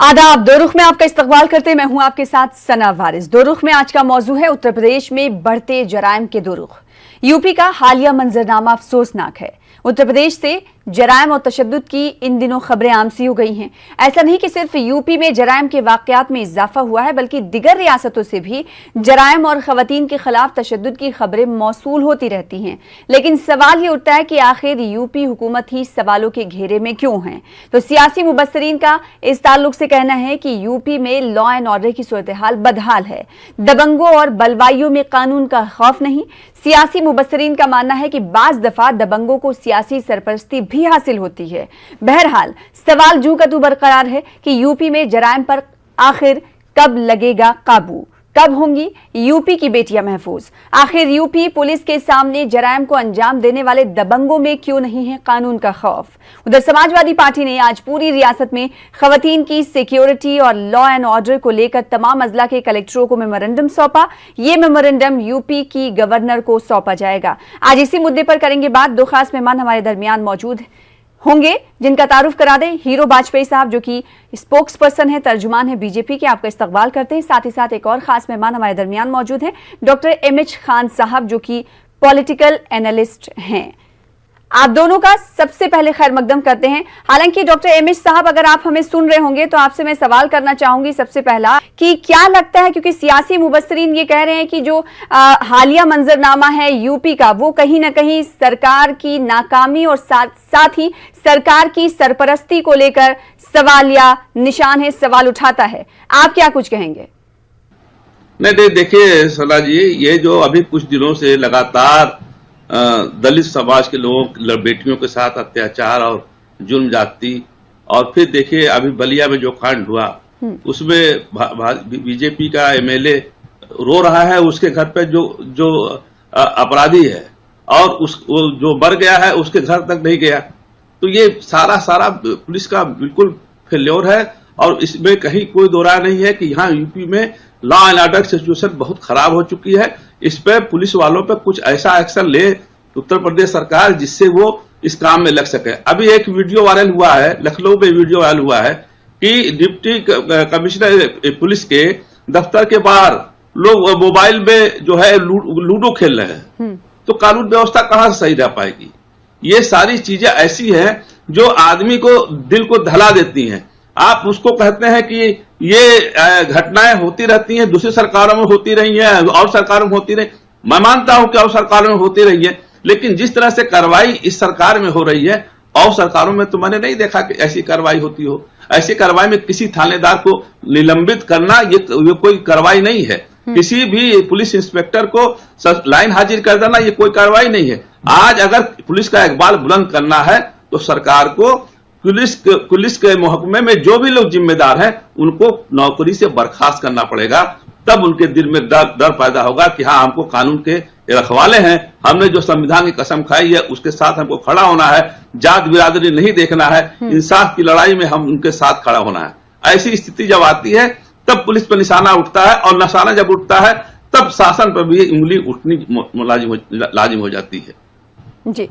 आदाब। दो रुख में आपका इस्तकबाल करते मैं हूं आपके साथ सना वारिस। दो रुख में आज का मौजू है उत्तर प्रदेश में बढ़ते जराइम के दो रुख। यूपी का हालिया मंजरनामा अफसोसनाक है। उत्तर प्रदेश से जराइम और तशद्दुद की इन दिनों खबरें आम सी हो गई हैं। ऐसा नहीं कि सिर्फ यूपी में जराइम के वाकयात में इजाफा हुआ है, बल्कि दिगर रियासतों से भी जराइम और खवातीन के खिलाफ तशद्दुद की खबरें मौसूल होती रहती हैं। लेकिन सवाल ये उठता है कि आखिर यूपी हुकूमत ही सवालों के घेरे में क्यों है। तो सियासी मुबस्सरीन का इस ताल्लुक से कहना है कि यूपी में लॉ एंड ऑर्डर की सूरत हाल बदहाल है। दबंगों और बलवाइयों में कानून का खौफ नहीं। सियासी मुबस्सरीन का मानना है कि बाज दफा दबंगों को सियासी सरपरस्ती भी हासिल होती है। बहरहाल सवाल जू का तू बरकरार है कि यूपी में जराइम पर आखिर कब लगेगा काबू, कब होंगी यूपी की बेटियां महफूज। आखिर यूपी पुलिस के सामने जराइम को अंजाम देने वाले दबंगों में क्यों नहीं है कानून का खौफ। उधर समाजवादी पार्टी ने आज पूरी रियासत में खवातीन की सिक्योरिटी और लॉ एंड ऑर्डर को लेकर तमाम अजला के कलेक्टरों को मेमोरेंडम सौंपा। ये मेमोरेंडम यूपी की गवर्नर को सौंपा जाएगा। आज इसी मुद्दे पर करेंगे बात। दो खास मेहमान हमारे दरमियान मौजूद होंगे जिनका तारुफ करा दें। हीरो वाजपेयी साहब जो कि स्पोक्स पर्सन है, तर्जुमान है बीजेपी के, आपका इस्तकबाल करते हैं। साथ ही साथ एक और खास मेहमान हमारे दरमियान मौजूद हैं, डॉक्टर एमएच खान साहब जो कि पॉलिटिकल एनालिस्ट हैं। आप दोनों का सबसे पहले खैर मकदम करते हैं। हालांकि डॉक्टर एमएच साहब, अगर आप हमें सुन रहे होंगे तो आपसे मैं सवाल करना चाहूंगी सबसे पहला कि क्या लगता है, क्योंकि सियासी मुबस्सरीन ये कह रहे हैं कि जो हालिया मंजरनामा है यूपी का, वो कहीं ना कहीं सरकार की नाकामी और साथ ही सरकार की सरपरस्ती को लेकर सवाल या निशान है, सवाल उठाता है। आप क्या कुछ कहेंगे? नहीं, देखिए सना जी, ये जो अभी कुछ दिनों से लगातार दलित समाज के लोगों बेटियों के साथ अत्याचार और जुल्म जाती, और फिर देखिए अभी बलिया में जो कांड हुआ उसमें बीजेपी का एमएलए रो रहा है, उसके घर पे जो अपराधी है और वो जो मर गया है उसके घर तक नहीं गया। तो ये सारा पुलिस का बिल्कुल फेल्योर है, और इसमें कहीं कोई दो राय नहीं है कि यहाँ यूपी में लॉ एंड ऑर्डर सिचुएशन बहुत खराब हो चुकी है। इस पे पुलिस वालों पे कुछ ऐसा एक्शन ले उत्तर प्रदेश सरकार जिससे वो इस काम में लग सके। अभी एक वीडियो वायरल हुआ है, लखनऊ में वीडियो वायरल हुआ है कि डिप्टी कमिश्नर पुलिस के दफ्तर के बाहर लोग मोबाइल में जो है लूडो खेल रहे हैं। तो कानून व्यवस्था कहां से सही रह पाएगी? ये सारी चीजें ऐसी हैं जो आदमी को दिल को दहला देती हैं। आप उसको कहते हैं कि ये घटनाएं होती रहती हैं, दूसरी सरकारों में होती रही हैं और सरकारों में होती रही। मैं मानता हूं कि और सरकारों में होती रही है, लेकिन जिस तरह से कार्रवाई इस सरकार में हो रही है और सरकारों में तो मैंने नहीं देखा कि ऐसी कार्रवाई होती हो। ऐसी कार्रवाई में किसी थानेदार को निलंबित करना ये कोई कार्रवाई नहीं है। किसी भी पुलिस इंस्पेक्टर को लाइन हाजिर कर देना ये कोई कार्रवाई नहीं है। आज अगर पुलिस का इकबाल बुलंद करना है तो सरकार को पुलिस के महकमे में जो भी लोग जिम्मेदार हैं उनको नौकरी से बर्खास्त करना पड़ेगा। तब उनके दिल में डर पैदा होगा कि हाँ, हमको कानून के रखवाले हैं, हमने जो संविधान की कसम खाई है उसके साथ हमको खड़ा होना है, जात बिरादरी नहीं देखना है, इंसाफ की लड़ाई में हम उनके साथ खड़ा होना है। ऐसी स्थिति जब आती है तब पुलिस पर निशाना उठता है, और निशाना जब उठता है तब शासन पर भी उंगली उठनी लाजिम हो जाती है। जी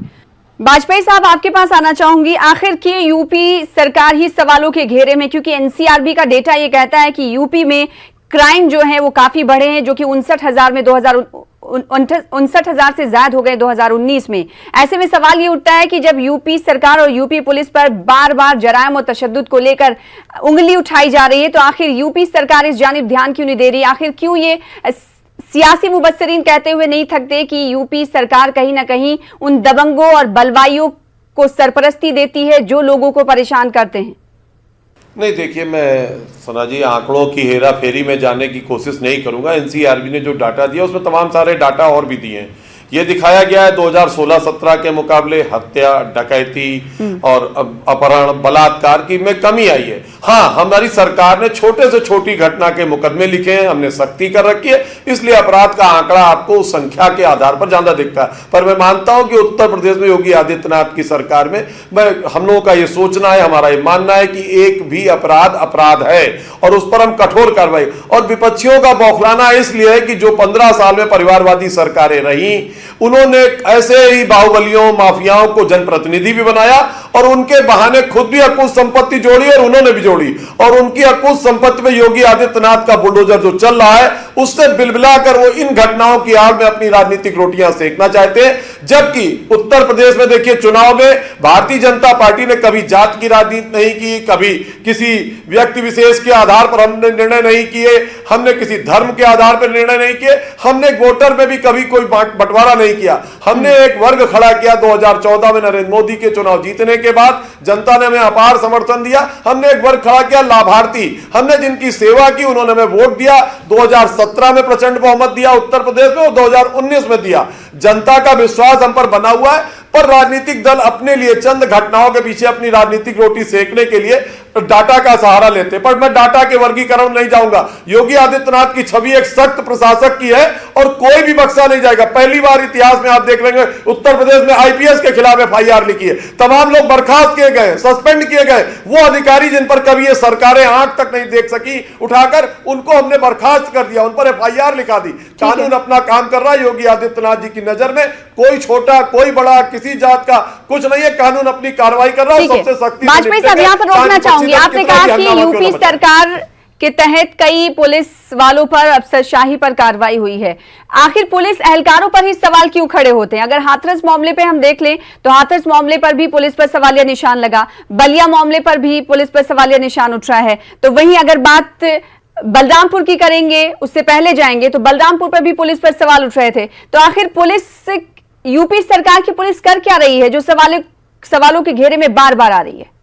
वाजपेयी साहब, आपके पास आना चाहूंगी। आखिर क्यों यूपी सरकार ही सवालों के घेरे में, क्योंकि एनसीआरबी का डेटा ये कहता है कि यूपी में क्राइम जो है वो काफी बढ़े हैं, जो कि 59,000 में 59,000 से ज्यादा हो गए 2019 में। ऐसे में सवाल ये उठता है कि जब यूपी सरकार और यूपी पुलिस पर बार बार जराइम और तशद्दुद को लेकर उंगली उठाई जा रही है, तो आखिर यूपी सरकार इस जानिब ध्यान क्यों नहीं दे रही? आखिर क्यों ये सियासी मुबस्सरीन कहते हुए नहीं थकते कि यूपी सरकार कहीं ना कहीं उन दबंगों और बलवाइयों को सरपरस्ती देती है जो लोगों को परेशान करते हैं? नहीं, देखिए, मैं सना जी आंकड़ों की हेरा फेरी में जाने की कोशिश नहीं करूंगा। एनसीआरबी ने जो डाटा दिया उसमें तमाम सारे डाटा और भी दिए हैं। ये दिखाया गया है 2016-17 के मुकाबले हत्या, डकैती और अपहरण, बलात्कार की में कमी आई है। हाँ, हमारी सरकार ने छोटे से छोटी घटना के मुकदमे लिखे हैं, हमने सख्ती कर रखी है, इसलिए अपराध का आंकड़ा आपको उस संख्या के आधार पर ज्यादा दिखता है। पर मैं मानता हूं कि उत्तर प्रदेश में योगी आदित्यनाथ की सरकार में हम लोगों का ये सोचना है, हमारा ये मानना है कि एक भी अपराध है और उस पर हम कठोर कार्रवाई। और विपक्षियों का बौखलाना इसलिए है कि जो 15 साल में परिवारवादी सरकारें रही, उन्होंने ऐसे ही बाहुबलियों, माफियाओं को जनप्रतिनिधि भी बनाया और उनके बहाने खुद भी अकुश संपत्ति जोड़ी और उन्होंने भी जोड़ी, और उनकी अकुश संपत्ति में योगी आदित्यनाथ का बुलडोजर जो चल रहा है उससे बिलबिला कर वो इन घटनाओं की आड़ में अपनी राजनीतिक रोटियां सेकना चाहते हैं। जबकि उत्तर प्रदेश में देखिए, चुनाव में भारतीय जनता पार्टी ने कभी जात की राजनीति नहीं की, कभी किसी व्यक्ति विशेष के आधार पर हमने निर्णय नहीं किए, हमने किसी धर्म के आधार पर निर्णय नहीं किए, हमने वोटर में भी कभी कोई बंटवारा नहीं किया। हमने एक वर्ग खड़ा किया 2014 में नरेंद्र मोदी के चुनाव जीतने के बाद, जनता ने हमें अपार समर्थन दिया। हमने एक वर्ग खड़ा किया लाभार्थी, हमने जिनकी सेवा की उन्होंने हमें वोट दिया। 2017 में प्रचंड बहुमत दिया उत्तर प्रदेश में और 2019 में दिया। जनता का विश्वास हम पर बना हुआ है, पर राजनीतिक दल अपने लिए चंद घटनाओं के पीछे अपनी राजनीतिक रोटी सेकने के लिए डाटा का सहारा लेते। पर मैं डाटा के वर्गीकरण नहीं जाऊंगा। योगी आदित्यनाथ की छवि एक सख्त प्रशासक की है और कोई भी बख्शा नहीं जाएगा। पहली बार इतिहास में आप देख लेंगे उत्तर प्रदेश में आईपीएस के खिलाफ एफआईआर लिखी है, तमाम लोग बर्खास्त किए गए, सस्पेंड किए गए। वो अधिकारी जिन पर कभी ये सरकारें आंख तक नहीं देख सकी उठाकर, उनको हमने बर्खास्त कर दिया, उन पर एफआईआर लिखा दी। कानून अपना काम कर रहा है। योगी आदित्यनाथ जी की नजर में कोई छोटा कोई बड़ा किसी जात का कुछ नहीं है, कानून अपनी कार्रवाई कर रहा है। सबसे सख्ती वाजपेयी साहब यहाँ पर रोकना चाहूंगी। आपने कहा कि यूपी सरकार के तहत कई पुलिस वालों पर अफसरशाही पर कार्रवाई हुई है, आखिर पुलिस एहलकारों पर ही सवाल क्यों खड़े होते हैं? अगर हाथरस मामले पे हम देख लें तो हाथरस मामले पर भी पुलिस पर सवालिया निशान लगा, बलिया मामले पर भी पुलिस पर सवालिया निशान उठ रहा है। तो वहीं अगर बात बलरामपुर की करेंगे, उससे पहले जाएंगे तो बलरामपुर पर भी पुलिस पर सवाल उठ रहे थे। तो आखिर पुलिस, यूपी सरकार की पुलिस कर क्या रही है जो सवालों के घेरे में बार बार आ रही है?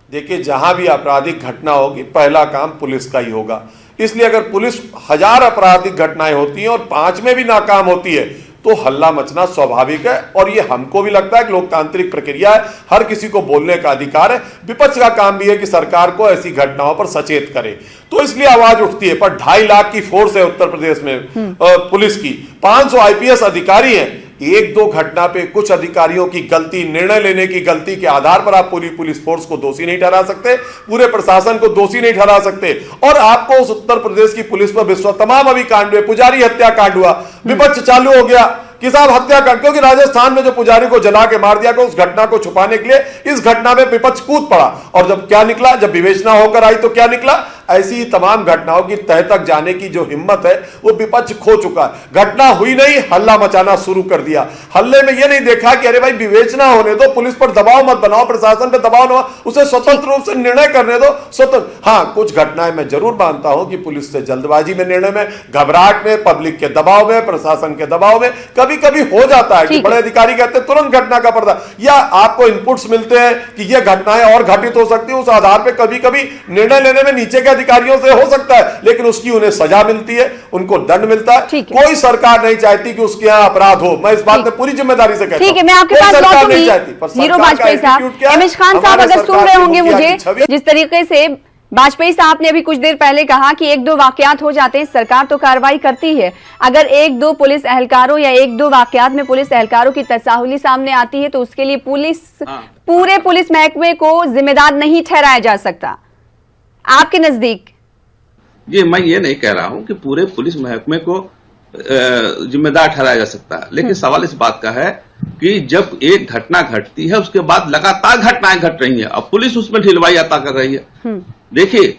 देखिए, जहां भी आपराधिक घटना होगी पहला काम पुलिस का ही होगा। इसलिए अगर पुलिस 1000 आपराधिक घटनाएं होती हैं और 5 में भी नाकाम होती है तो हल्ला मचना स्वाभाविक है। और ये हमको भी लगता है कि लोकतांत्रिक प्रक्रिया है, हर किसी को बोलने का अधिकार है। विपक्ष का काम भी है कि सरकार को ऐसी घटनाओं पर सचेत करे, तो इसलिए आवाज उठती है। पर 2.5 लाख की फोर्स है उत्तर प्रदेश में पुलिस की, 500 आईपीएस अधिकारी हैं। 1-2 घटना पे कुछ अधिकारियों की गलती, निर्णय लेने की गलती के आधार पर आप पूरी पुलिस फोर्स को दोषी नहीं ठहरा सकते, पूरे प्रशासन को दोषी नहीं ठहरा सकते। और आपको उस उत्तर प्रदेश की पुलिस पर विश्वास, तमाम अभी कांड हुए, पुजारी हत्याकांड हुआ, विपक्ष चालू हो गया कि साहब हत्याकांड, क्योंकि राजस्थान में जो पुजारी को जला के मार दिया गया, उस घटना को छुपाने के लिए इस घटना में विपक्ष कूद पड़ा। और जब क्या निकला, जब विवेचना होकर आई तो क्या निकला? ऐसी तमाम घटनाओं की तह तक जाने की जो हिम्मत है वो विपक्ष खो चुका है। घटना हुई नहीं, हल्ला मचाना शुरू कर दिया। हल्ले में ये नहीं देखा कि अरे भाई विवेचना होने दो, पुलिस पर दबाव मत बनाओ, प्रशासन पर दबाव न, उसे स्वतंत्र रूप से निर्णय करने दो, स्वतंत्र। हाँ, कुछ घटनाएं मैं जरूर मानता हूं कि पुलिस से जल्दबाजी में, निर्णय में, घबराहट में, पब्लिक के दबाव में, प्रशासन के दबाव में कभी कभी हो जाता है कि बड़े अधिकारी कहते हैं तुरंत घटना का पर्दा, या आपको इनपुट्स मिलते हैं कि यह घटनाएं और घटित हो सकती है, उस आधार पर कभी कभी निर्णय लेने में नीचे के अधिकारियों से हो सकता है, लेकिन उसकी उन्हें सजा मिलती है, उनको दंड मिलता है। कोई सरकार नहीं चाहती कि उसके यहां अपराध हो, मैं इस बात में पूरी जिम्मेदारी से कहता हूं। ठीक है, मैं आपके पास लौटूंगी। हीरो वाजपेयी साहब, एमएच खान साहब अगर सुन रहे होंगे मुझे, जिस तरीके से वाजपेयी साहब ने अभी कुछ देर पहले कहा कि 1-2 वाकयात हो जाते हैं, सरकार तो कार्रवाई करती है। अगर 1-2 पुलिस एहलकारों या 1-2 वाकयात में पुलिस एहलकारों की तसाहुली सामने आती है तो उसके लिए पूरे पुलिस महकमे को जिम्मेदार नहीं ठहराया जा सकता आपके नजदीक? जी, मैं ये नहीं कह रहा हूं कि पूरे पुलिस महकमे को जिम्मेदार ठहराया जा सकता है, लेकिन सवाल इस बात का है कि जब एक घटना घटती है उसके बाद लगातार घटनाएं घट रही हैं, अब पुलिस उसमें ढिलवाई अता कर रही है। देखिए,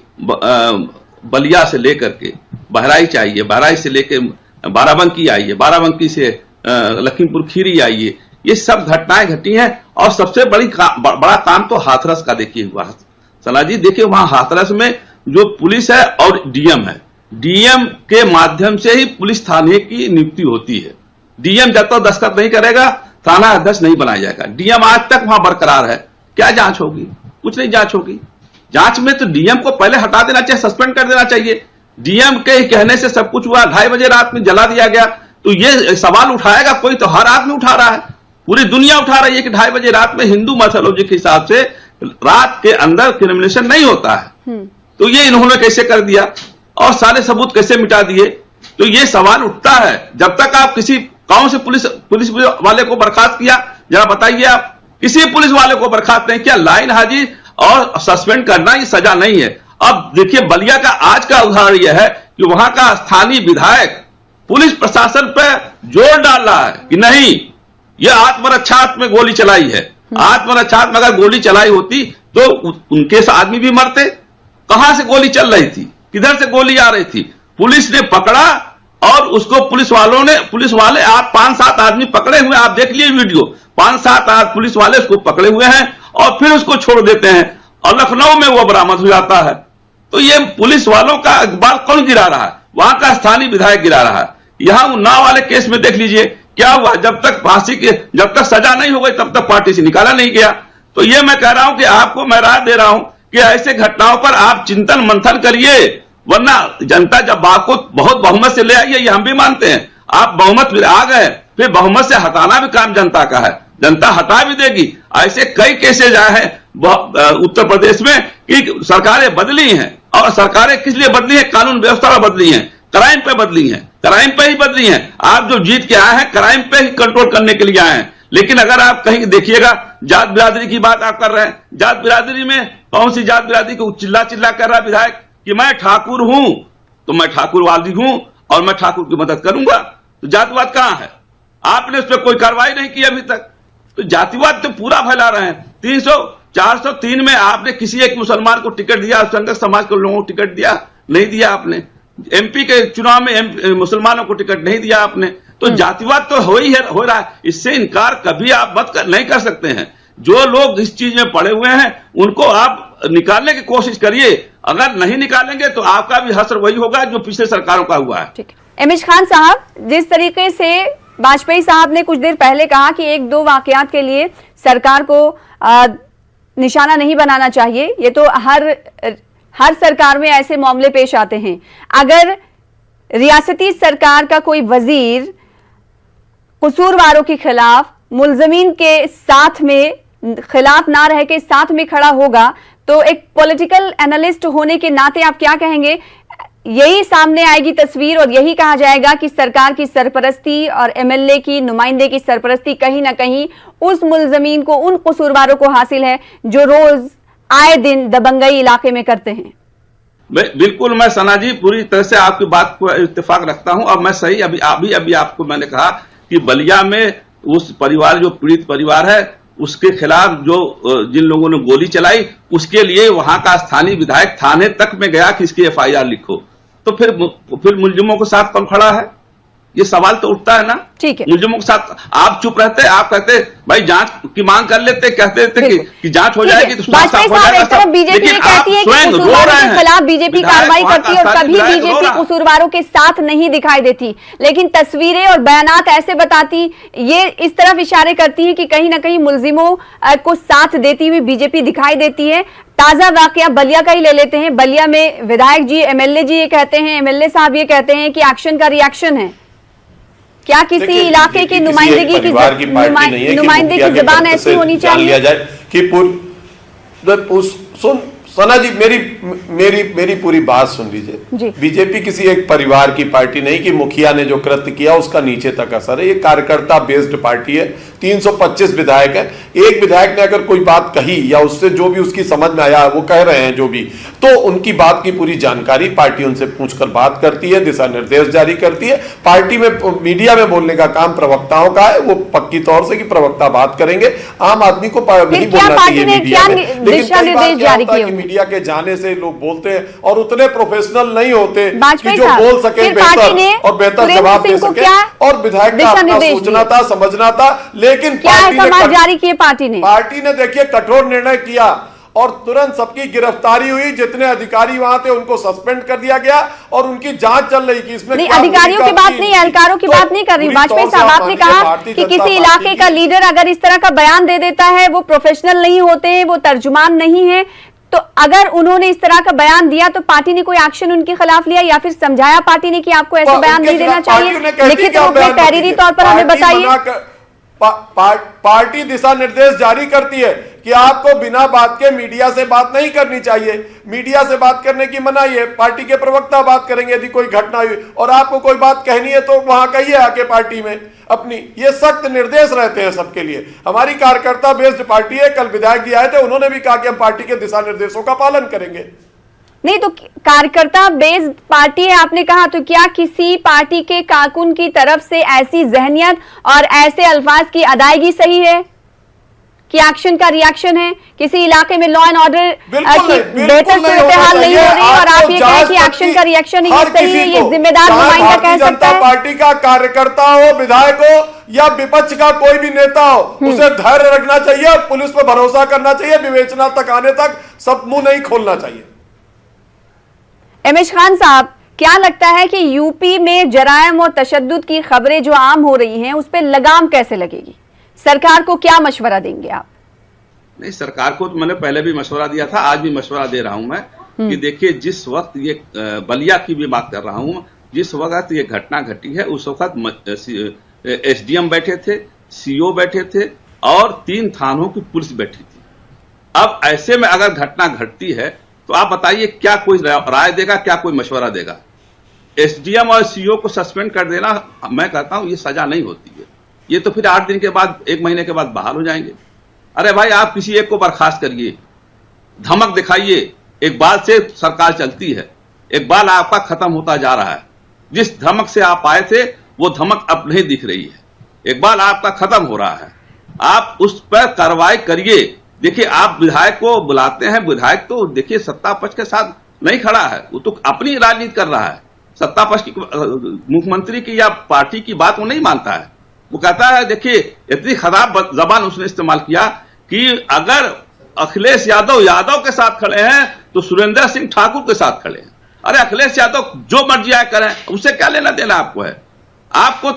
बलिया से लेकर के बहराइच आई है, बहराइच से लेकर बाराबंकी आई है, बाराबंकी से लखीमपुर खीरी आई है, ये सब घटनाएं घटी हैं। और सबसे बड़ा काम तो हाथरस का देखिए हुआ। सलाह जी, देखिए वहां हाथरस में जो पुलिस है और डीएम है, डीएम के माध्यम से ही पुलिस थाने की नियुक्ति होती है। डीएम जब तक दस्तखत नहीं करेगा थाना अध्यक्ष नहीं बनाया जाएगा। डीएम आज तक वहां बरकरार है, क्या जांच होगी? कुछ नहीं जांच होगी। जांच में तो डीएम को पहले हटा देना चाहिए, सस्पेंड कर देना चाहिए। डीएम के कहने से सब कुछ हुआ, 2:30 बजे रात में जला दिया गया, तो ये सवाल उठाएगा कोई? तो हर आदमी उठा रहा है, पूरी दुनिया उठा रही है कि 2:30 बजे रात में हिंदू मैथोलॉजी के हिसाब से रात के अंदर क्रिमिनेशन नहीं होता है, तो ये इन्होंने कैसे कर दिया और सारे सबूत कैसे मिटा दिए? तो ये सवाल उठता है। जब तक आप किसी कौन से पुलिस वाले को बर्खास्त किया, जरा बताइए आप? किसी पुलिस वाले को बर्खास्त नहीं किया। लाइन हाजिर और सस्पेंड करना ये सजा नहीं है। अब देखिए, बलिया का आज का उदाहरण यह है कि वहां का स्थानीय विधायक पुलिस प्रशासन पर जोर डाल रहा है कि नहीं, यह आत्मरक्षा में गोली चलाई है, आत्मरक्षा में अगर गोली चलाई होती तो उनके आदमी भी मरते। कहां से गोली चल रही थी, किधर से गोली आ रही थी? पुलिस ने पकड़ा और उसको पुलिस वाले आप 5-7 आदमी पकड़े हुए, आप देख लिए वीडियो, 5-7 पुलिस वाले उसको पकड़े हुए हैं और फिर उसको छोड़ देते हैं और लखनऊ में वो बरामद हो जाता है। तो ये पुलिस वालों का इकबाल कौन गिरा रहा है? वहां का स्थानीय विधायक गिरा रहा है। यहां उन्नाव वाले केस में देख लीजिए क्या हुआ, जब तक सजा नहीं हो गई तब तक पार्टी से निकाला नहीं गया। तो ये मैं कह रहा हूं कि आपको मैं राय दे रहा हूं कि ऐसे घटनाओं पर आप चिंतन मंथन करिए, वरना जनता जब आपको बहुत बहुमत से ले आई है, ये हम भी मानते हैं, आप बहुमत आ गए, फिर बहुमत से हटाना भी काम जनता का है, जनता हटा भी देगी। ऐसे कई केसेज आए हैं उत्तर प्रदेश में कि सरकारें बदली हैं, और सरकारें किस लिए बदली हैं? कानून व्यवस्था पर बदली हैं, क्राइम पे बदली हैं, क्राइम पे ही बदली हैं। आप जो जीत के आए हैं क्राइम पे ही कंट्रोल करने के लिए आए हैं। लेकिन अगर आप कहीं देखिएगा, जात बिरादरी की बात आप कर रहे हैं, जात बिरादरी में कौन सी जात बिरादरी को चिल्ला कर रहा है विधायक कि मैं ठाकुर हूं तो मैं ठाकुरवादी हूं और मैं ठाकुर की मदद करूंगा। तो जातिवाद कहां है? आपने उस पर कोई कार्रवाई नहीं की अभी तक। तो जातिवाद तो पूरा फैला रहे हैं। 403 में आपने किसी एक मुसलमान को टिकट दिया, संघर्ष समाज के लोगों को टिकट दिया? नहीं दिया आपने। एमपी के चुनाव में मुसलमानों को टिकट नहीं दिया आपने। तो जातिवाद तो हो रहा है, इससे इनकार कभी आप नहीं कर सकते हैं। जो लोग इस चीज में पड़े हुए हैं उनको आप निकालने की कोशिश करिए, अगर नहीं निकालेंगे तो आपका भी हश्र वही होगा जो पिछले सरकारों का हुआ है। ठीक है। इमेज खान साहब, जिस तरीके से वाजपेयी साहब ने कुछ देर पहले कहा कि 1-2 वाकयात के लिए सरकार को निशाना नहीं बनाना चाहिए, ये तो हर सरकार में ऐसे मामले पेश आते हैं। अगर रियासती सरकार का कोई वजीर कसूरवारों के खिलाफ, मुलजमीन के साथ में खिलाफ ना रह के साथ में खड़ा होगा, तो एक पॉलिटिकल एनालिस्ट होने के नाते आप क्या कहेंगे? यही सामने आएगी तस्वीर और यही कहा जाएगा कि सरकार की सरपरस्ती और एमएलए की नुमाइंदे की सरपरस्ती कहीं ना कहीं उस मुलजमीन को, उन कसूरवारों को हासिल है जो रोज आए दिन दबंगई इलाके में करते हैं। बिल्कुल, मैं सना जी पूरी तरह से आपकी बात को इत्तेफाक रखता हूं। अब मैं सही अभी आपको मैंने कहा कि बलिया में उस परिवार, जो पीड़ित परिवार है, उसके खिलाफ जो जिन लोगों ने गोली चलाई, उसके लिए वहां का स्थानीय विधायक थाने तक में गया कि इसकी एफआईआर लिखो। तो फिर मुलजिमों के साथ कौन खड़ा है? ये सवाल तो उठता है ना। ठीक है। मुलजिमों के साथ आप चुप रहते, आप कहते भाई जांच की मांग कर लेते, कहते थे कि जांच हो जाएगी तो साफ हो जाएगा। एक तरफ बीजेपी ने कहती है कि कसूरवारों के खिलाफ बीजेपी कार्रवाई करती है और कभी बीजेपी कसूरवारों के साथ नहीं दिखाई देती, लेकिन तस्वीरें और बयानात ऐसे बताती, ये इस तरफ इशारे करती है कि कहीं ना कहीं मुलजिमों को साथ देती हुई बीजेपी दिखाई देती है। ताजा वाकया बलिया का ही ले लेते हैं। बलिया में विधायक जी, एमएलए जी ये कहते हैं, एमएलए साहब ये कहते हैं कि एक्शन का रिएक्शन है। क्या किसी इलाके की नुमाइंदगी की जुबान ऐसी होनी चाहिए कि सुन सना जी, मेरी पूरी बात सुन लीजिए। बीजेपी किसी एक परिवार की पार्टी नहीं कि मुखिया ने जो कृत्य किया उसका नीचे तक असर है। ये कार्यकर्ता बेस्ड पार्टी है, 325 विधायक है। एक विधायक ने अगर कोई बात कही या उससे जो भी उसकी समझ में आया, वो कह रहे हैं जो भी, तो उनकी बात की पूरी जानकारी पार्टी उनसे पूछकर बात करती है, दिशा निर्देश जारी करती है। पार्टी में मीडिया में बोलने का काम प्रवक्ताओं का है, वो पक्की तौर से कि प्रवक्ता बात करेंगे। आम आदमी को नहीं बोलना चाहिए मीडिया में, लेकिन मीडिया के जाने से लोग बोलते हैं और उतने प्रोफेशनल नहीं होते कि जो बोल सके बेहतर और बेहतर जवाब दे सके। और विधायक का अपना सोचना था, समझना था, लेकिन जारी किए पार्टी ने देखिए कठोर निर्णय किया और तुरंत सबकी गिरफ्तारी हुई। जितने अधिकारी वहां थे उनको सस्पेंड कर दिया गया और उनकी जांच चल रही कि इसमें नहीं, अधिकारियों की बात नहीं, एहलकारों की बात नहीं कर रही। वाजपेयी साहब, आपने कहा कि किसी इलाके का लीडर अगर इस तरह का बयान दे देता है, वो प्रोफेशनल नहीं होते हैं, वो तर्जुमान नहीं है। तो अगर उन्होंने इस तरह का बयान दिया तो पार्टी ने कोई एक्शन उनके खिलाफ लिया या फिर समझाया पार्टी ने कि आपको ऐसे बयान नहीं देना चाहिए? लिखित रूप में, तहरीरी तौर पर हमें बताइए। पार्टी दिशा निर्देश जारी करती है कि आपको बिना बात के मीडिया से बात नहीं करनी चाहिए। मीडिया से बात करने की मनाही है, पार्टी के प्रवक्ता बात करेंगे यदि कोई घटना हुई और आपको कोई बात कहनी है तो वहां कहिए आके पार्टी में अपनी। ये सख्त निर्देश रहते हैं सबके लिए। हमारी कार्यकर्ता बेस्ड पार्टी है। कल विधायक जी आए थे, उन्होंने भी कहा कि हम पार्टी के दिशा निर्देशों का पालन करेंगे। नहीं तो कार्यकर्ता बेस्ड पार्टी है आपने कहा, तो क्या किसी पार्टी के कारकुन की तरफ से ऐसी जहनियत और ऐसे अल्फाज की अदायगी सही है? कि एक्शन का रिएक्शन है, किसी इलाके में लॉ एंड ऑर्डर बेहतर नहीं सूरत हाल नहीं हो रही और आप ये कहें कि एक्शन का रिएक्शन ही सही है, ये जिम्मेदार नुमाइंदा कह सकता है? पार्टी का कार्यकर्ता हो, विधायक हो या विपक्ष का कोई भी नेता हो, उसे धैर्य रखना चाहिए और पुलिस पर भरोसा करना चाहिए, विवेचना तक आने तक सब मुंह नहीं खोलना चाहिए। एमएच खान साहब, क्या लगता है कि यूपी में जरायम और तशद्दुद की खबरें जो आम हो रही हैं उस पर लगाम कैसे लगेगी? सरकार को क्या मशवरा देंगे आप? नहीं, सरकार को तो मैंने पहले भी मशवरा दिया था, आज भी मशवरा दे रहा हूं मैं कि देखिए, जिस वक्त ये बलिया की भी बात कर रहा हूं, जिस वक्त ये घटना घटी है उस वक्त एसडीएम बैठे थे, सीओ बैठे थे और 3 थानों की पुलिस बैठी थी। अब ऐसे में अगर घटना घटती है तो आप बताइए क्या कोई राय देगा, क्या कोई मशवरा देगा? एसडीएम और सीओ को सस्पेंड कर देना, मैं कहता हूं ये सजा नहीं होती है। ये तो फिर 8 दिन के बाद, 1 महीने के बाद बहाल हो जाएंगे। अरे भाई, आप किसी एक को बर्खास्त करिए, धमक दिखाइए, एक बाल से सरकार चलती है, एक बाल आपका खत्म होता जा रहा है। जिस धमक से आप आए थे वो धमक अब नहीं दिख रही है, एक बाल आपका खत्म हो रहा है, आप उस पर कार्रवाई करिए। देखिए, आप विधायक को बुलाते हैं, विधायक तो देखिए सत्ता पक्ष के साथ नहीं खड़ा है, वो तो अपनी राजनीति कर रहा है। सत्ता पक्ष की, मुख्यमंत्री की या पार्टी की बात वो नहीं मानता है। वो कहता है, देखिए इतनी खराब जबान उसने इस्तेमाल किया कि अगर अखिलेश यादव के साथ खड़े हैं तो सुरेंद्र सिंह ठाकुर के साथ खड़े हैं। अरे अखिलेश यादव जो मर्जी आए करें, उससे क्या लेना देना आपको है? आपको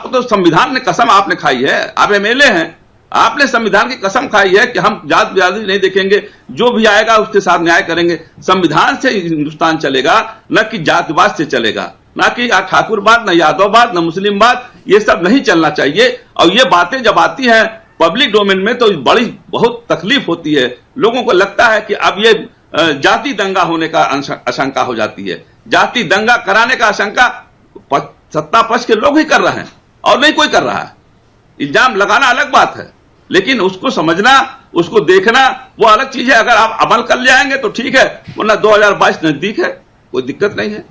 तो संविधान ने कसम आपने खाई है, आप एमएलए हैं, आपने संविधान की कसम खाई है कि हम जात बिरादरी नहीं देखेंगे, जो भी आएगा उसके साथ न्याय करेंगे। संविधान से हिंदुस्तान चलेगा, न कि जातिवाद से चलेगा, ना कि ठाकुरवाद, न यादववाद, न मुस्लिमवाद, ये सब नहीं चलना चाहिए। और ये बातें जब आती हैं पब्लिक डोमेन में तो बहुत तकलीफ होती है। लोगों को लगता है कि अब ये जाति दंगा होने का आशंका हो जाती है। जाति दंगा कराने का आशंका सत्ता पक्ष के लोग ही कर रहे हैं और नहीं कोई कर रहा है। इल्जाम लगाना अलग बात है, लेकिन उसको समझना, उसको देखना वो अलग चीज है। अगर आप अमल कर जाएंगे तो ठीक है, वरना 2022 नजदीक है, कोई दिक्कत नहीं है।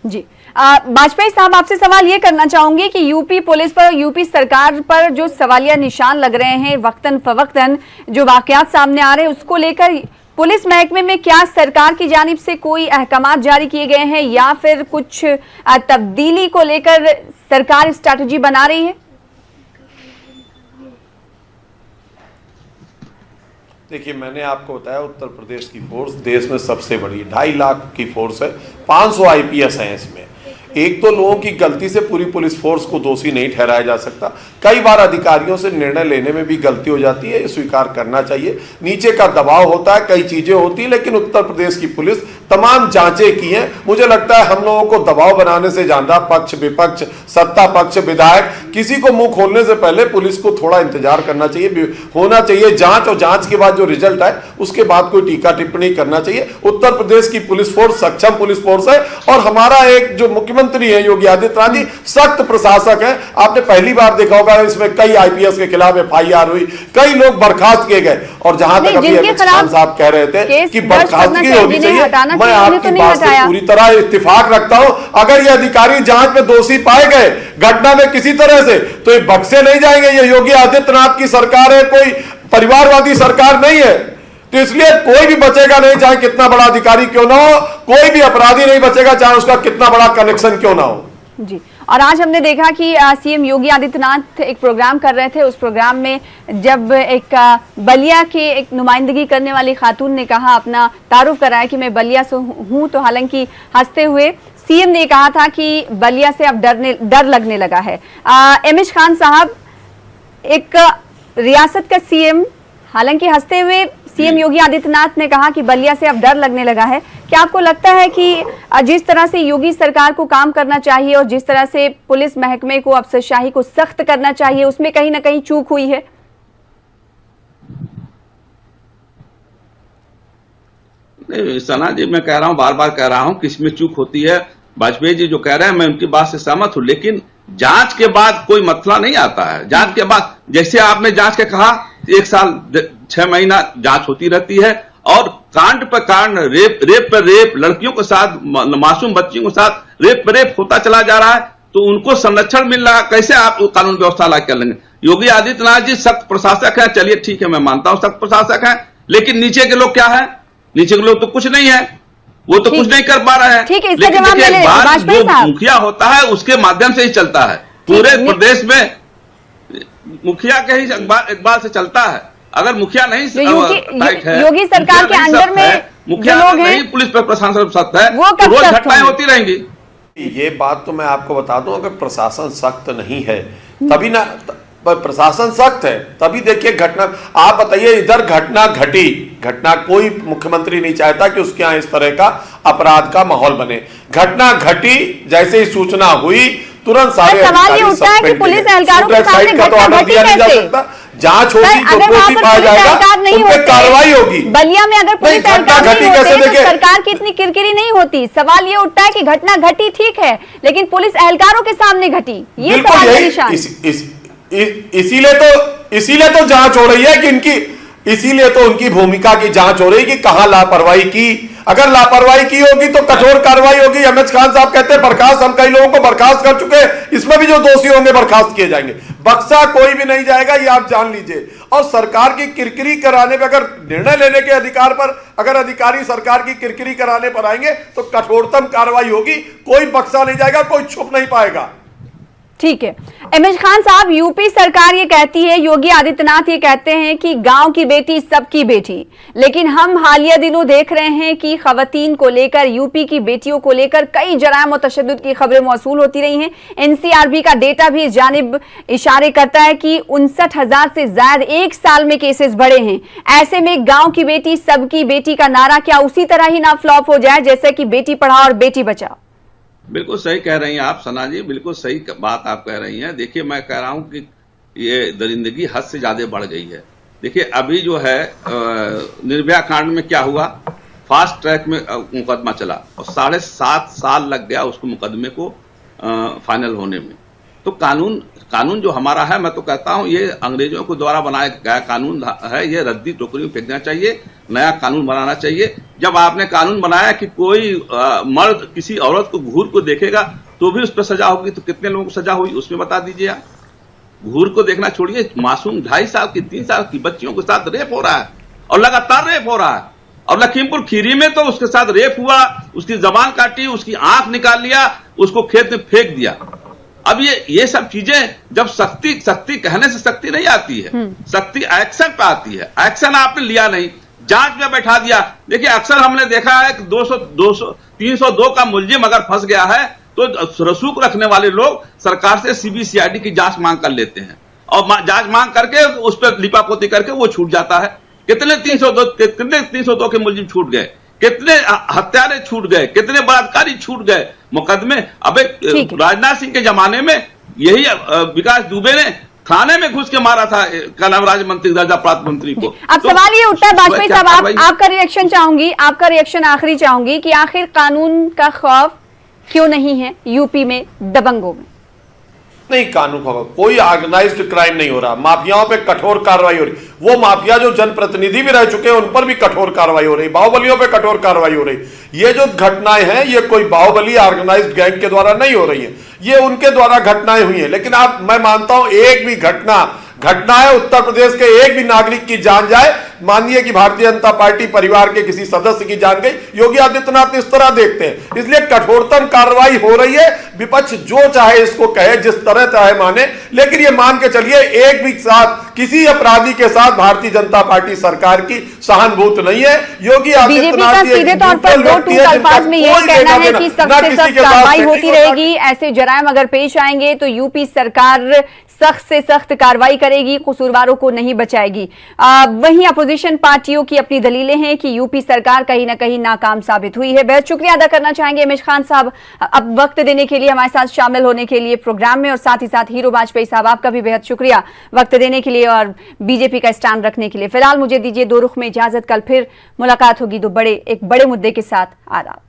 जी, वाजपेयी साहब, आपसे सवाल ये करना चाहूंगी कि यूपी पुलिस पर, यूपी सरकार पर जो सवालिया निशान लग रहे हैं, वक्तन फवक्तन जो वाकयात सामने आ रहे हैं, उसको लेकर पुलिस महकमे में क्या सरकार की जानिब से कोई अहकामात जारी किए गए हैं या फिर कुछ तब्दीली को लेकर सरकार स्ट्रैटेजी बना रही है? देखिए, मैंने आपको बताया उत्तर प्रदेश की फोर्स देश में सबसे बड़ी 2.5 लाख की फोर्स है, 500 आईपीएस हैं इसमें। एक तो लोगों की गलती से पूरी पुलिस फोर्स को दोषी नहीं ठहराया जा सकता, कई बार अधिकारियों से निर्णय लेने में भी गलती हो जाती है, ये स्वीकार करना चाहिए। नीचे का दबाव होता है, कई चीजें होती है, लेकिन उत्तर प्रदेश की पुलिस तमाम जांचें की हैं। मुझे लगता है हम लोगों को दबाव बनाने से ज्यादा पक्ष विपक्ष, सत्ता पक्ष, विधायक, किसी को मुंह खोलने से पहले पुलिस को थोड़ा इंतजार करना चाहिए, होना चाहिए जांच, और जांच के बाद जो रिजल्ट आए उसके बाद कोई टीका टिप्पणी करना चाहिए। उत्तर प्रदेश की पुलिस फोर्स सक्षम पुलिस फोर्स है और हमारा एक जो मुख्यमंत्री है योगी आदित्यनाथ जी सख्त प्रशासक है। आपने पहली बार देखा होगा इसमें कई आईपीएस के खिलाफ एफआईआर हुई, कई लोग बर्खास्त किए गए, और जहां तक अभी एमएच खान साहब कह रहे थे कि बर्खास्तगी होनी चाहिए, मैं आपकी बात से पूरी तरह इत्तेफाक रखता हूं। अगर ये अधिकारी जांच में दोषी पाए गए घटना में किसी तरह से, तो ये बख्शे नहीं जाएंगे। ये योगी आदित्यनाथ की सरकार है, कोई परिवारवादी सरकार नहीं है, तो इसलिए कोई भी बचेगा नहीं, चाहे कितना बड़ा अधिकारी क्यों ना हो, कोई भी अपराधी नहीं बचेगा, चाहे उसका कितना बड़ा कनेक्शन क्यों ना हो। जी, और आज हमने देखा कि सीएम योगी आदित्यनाथ एक प्रोग्राम कर रहे थे, उस प्रोग्राम में जब एक बलिया की एक नुमाइंदगी करने वाली खातून ने कहा, अपना तारुफ कराया कि मैं बलिया से हूं, तो हालांकि हंसते हुए सीएम ने कहा था कि बलिया से अब डर लगने लगा है। एमएच खान साहब, एक रियासत का सीएम, हालांकि हंसते हुए सीएम योगी आदित्यनाथ ने कहा कि बलिया से अब डर लगने लगा है। क्या आपको लगता है कि जिस तरह से योगी सरकार को काम करना चाहिए और जिस तरह से पुलिस महकमे को, अफसरशाही को सख्त करना चाहिए, उसमें कहीं ना कहीं चूक हुई है? नहीं सना जी, मैं कह रहा हूं, बार बार कह रहा हूं कि इसमें चूक होती है। वाजपेयी जी जो कह रहे हैं मैं उनकी बात से सहमत हूं, लेकिन जांच के बाद कोई मसला नहीं आता है। जांच के बाद, जैसे आपने जांच के कहा, 1 साल 6 महीना जांच होती रहती है और कांड पर कांड, रेप पर रेप, लड़कियों के साथ, मासूम बच्चियों के साथ रेप पर रेप होता चला जा रहा है, तो उनको संरक्षण मिल रहा है। कैसे आप कानून व्यवस्था लागू कर लेंगे? योगी आदित्यनाथ जी सख्त प्रशासक है, चलिए ठीक है, मैं मानता हूं सख्त प्रशासक है, लेकिन नीचे के लोग क्या है? नीचे के लोग तो कुछ नहीं है, वो तो कुछ नहीं कर पा रहे हैं। ठीक है, इसका लेकिन जवाब देखिए, मैंने वाजपेयी साहब, मुखिया होता है उसके माध्यम से ही चलता है, पूरे प्रदेश में मुखिया के ही इकबाल से चलता है। अगर मुखिया नहीं टाइट है, योगी सरकार के अंदर में मुखिया नहीं, पुलिस पर प्रशासन सख्त है, वो तो रोज घटनाएं होती रहेंगी। ये बात तो मैं आपको बता दूं, अगर प्रशासन सख्त नहीं है तभी ना, प्रशासन सख्त है तभी देखिए घटना, आप बताइए इधर घटना घटना कोई मुख्यमंत्री नहीं चाहता कि उसके यहाँ इस तरह का अपराध का माहौल बने। घटना घटी, जैसे ही सूचना हुई तुरंत सारे सवाल ये उठता है कि पुलिस एहलकारों के सामने घटना घटी कैसे? जांच होगी तो दोषी पाया जाएगा, उन पे कार्रवाई होगी। बलिया में अगर पुलिस एहलकार नहीं होते तो सरकार की इतनी किरकिरी नहीं होती। सवाल ये उठता है कि घटना घटी ठीक है, लेकिन पुलिस एहलकारों के सामने घटी, ये सवाल का निशान। इसीलिए तो जांच हो रही है कि इनकी, इसीलिए तो उनकी भूमिका की जांच हो रही है कि कहां लापरवाही की। अगर लापरवाही की होगी तो कठोर कार्रवाई होगी। एमएच खान साहब कहते हैं बर्खास्त, हम कई लोगों को बर्खास्त कर चुके हैं, इसमें भी जो दोषी होंगे बर्खास्त किए जाएंगे। बक्सा कोई भी नहीं जाएगा, ये आप जान लीजिए। और सरकार की किरकिरी कराने पर, अगर निर्णय लेने के अधिकार पर अगर अधिकारी सरकार की किरकिरी कराने पर आएंगे तो कठोरतम कार्रवाई होगी, कोई बक्सा नहीं जाएगा, कोई छुप नहीं पाएगा। ठीक है, एमएच खान साहब, यूपी सरकार ये कहती है, योगी आदित्यनाथ ये कहते हैं कि गांव की बेटी सबकी बेटी, लेकिन हम हालिया दिनों देख रहे हैं कि खवातीन को लेकर, यूपी की बेटियों को लेकर कई जरायम और तशद्दुद की खबरें मौसूल होती रही हैं। एनसीआरबी का डेटा भी इस जानिब इशारे करता है कि 59,000 से ज्यादा एक साल में केसेस बढ़े हैं। ऐसे में गाँव की बेटी सबकी बेटी का नारा क्या उसी तरह ही ना फ्लॉप हो जाए जैसे कि बेटी पढ़ाओ और बेटी बचाओ? बिल्कुल सही कह रही हैं आप सना जी, बिल्कुल सही बात आप कह रही हैं। देखिए, मैं कह रहा हूं कि ये दरिंदगी हद से ज्यादा बढ़ गई है। देखिए, अभी जो है निर्भया कांड में क्या हुआ, फास्ट ट्रैक में मुकदमा चला और 7.5 साल लग गया उसको मुकदमे को फाइनल होने में। तो कानून जो हमारा है, मैं तो कहता हूं ये अंग्रेजों को द्वारा बनाया गया कानून है, ये रद्दी टोकरी में फेंकना चाहिए, नया कानून बनाना चाहिए। जब आपने कानून बनाया कि कोई मर्द किसी औरत को घूर को देखेगा तो भी उस पर सजा होगी, तो कितने लोगों को सजा हुई उसमें बता दीजिए आप। घूर को देखना छोड़िए, मासूम 2.5 साल की 3 साल की बच्चियों के साथ रेप हो रहा है और लगातार रेप हो रहा है। और लखीमपुर खीरी में तो उसके साथ रेप हुआ, उसकी जबान काटी, उसकी आंख निकाल लिया, उसको खेत में फेंक दिया। अब ये सब चीजें, जब सख्ती कहने से सख्ती नहीं आती है, सख्ती एक्शन पे आती है। एक्शन आपने लिया नहीं, जांच में बैठा दिया। देखिए, अक्सर हमने देखा है कि 302 का मुलजिम अगर फंस गया है तो रसूख रखने वाले लोग सरकार से सीबीसीआईडी की जांच मांग कर लेते हैं और जांच मांग करके उस पर लिपापोती करके वो छूट जाता है। कितने 302 के मुलजिम छूट गए, कितने हत्यारे छूट गए, कितने बलात्कारी छूट गए मुकदमे। अबे राजनाथ सिंह के जमाने में यही विकास दुबे ने थाने में घुस के मारा था कलाम राज्य मंत्री, दर्जा प्राप्त मंत्री को। अब सवाल ये उठता है वाजपेयी साहब, आपका रिएक्शन चाहूंगी, आपका रिएक्शन आखिरी चाहूंगी कि आखिर कानून का खौफ क्यों नहीं है यूपी में दबंगों में? नहीं, कानून का कोई ऑर्गेनाइज्ड क्राइम नहीं हो रहा, माफियाओं पे कठोर कार्रवाई हो रही। वो माफिया जो जनप्रतिनिधि भी रह चुके हैं उन पर भी कठोर कार्रवाई हो रही, बाहुबलियों पे कठोर कार्रवाई हो रही। ये जो घटनाएं हैं ये कोई बाहुबली ऑर्गेनाइज्ड गैंग के द्वारा नहीं हो रही है, ये उनके द्वारा घटनाएं हुई हैं। लेकिन मैं मानता हूं एक भी घटना है उत्तर प्रदेश के एक भी नागरिक की जान जाए, मानिए कि भारतीय जनता पार्टी परिवार के किसी सदस्य की जान गई, योगी आदित्यनाथ इस तरह देखते हैं। इसलिए कठोरतम कार्रवाई हो रही है। विपक्ष जो चाहे इसको कहे, जिस तरह चाहे माने, लेकिन ये मान के चलिए एक भी साथ किसी अपराधी के साथ भारतीय जनता पार्टी सरकार की सहानुभूति नहीं है। योगी आदित्यनाथ सीधे तौर पर 2 अल्फाज में यह कहना है कि सख्त से सख्त कार्रवाई होती रहेगी, ऐसे जराइम अगर पेश आएंगे तो यूपी सरकार सख्त से सख्त कार्रवाई करेगी, कसूरवारों को नहीं बचाएगी। वहीं अपोजिशन पार्टियों की अपनी दलीलें हैं कि यूपी सरकार कहीं ना कहीं नाकाम साबित हुई है। बेहद शुक्रिया अदा करना चाहेंगे एमएच खान साहब, अब वक्त देने के लिए, हमारे साथ शामिल होने के लिए प्रोग्राम में, और साथ ही साथ हीरो वाजपेयी साहब आपका भी बेहद शुक्रिया वक्त देने के लिए और बीजेपी का स्टैंड रखने के लिए। फिलहाल मुझे दीजिए 2 रुख में इजाजत, कल फिर मुलाकात होगी एक बड़े मुद्दे के साथ। आदाब।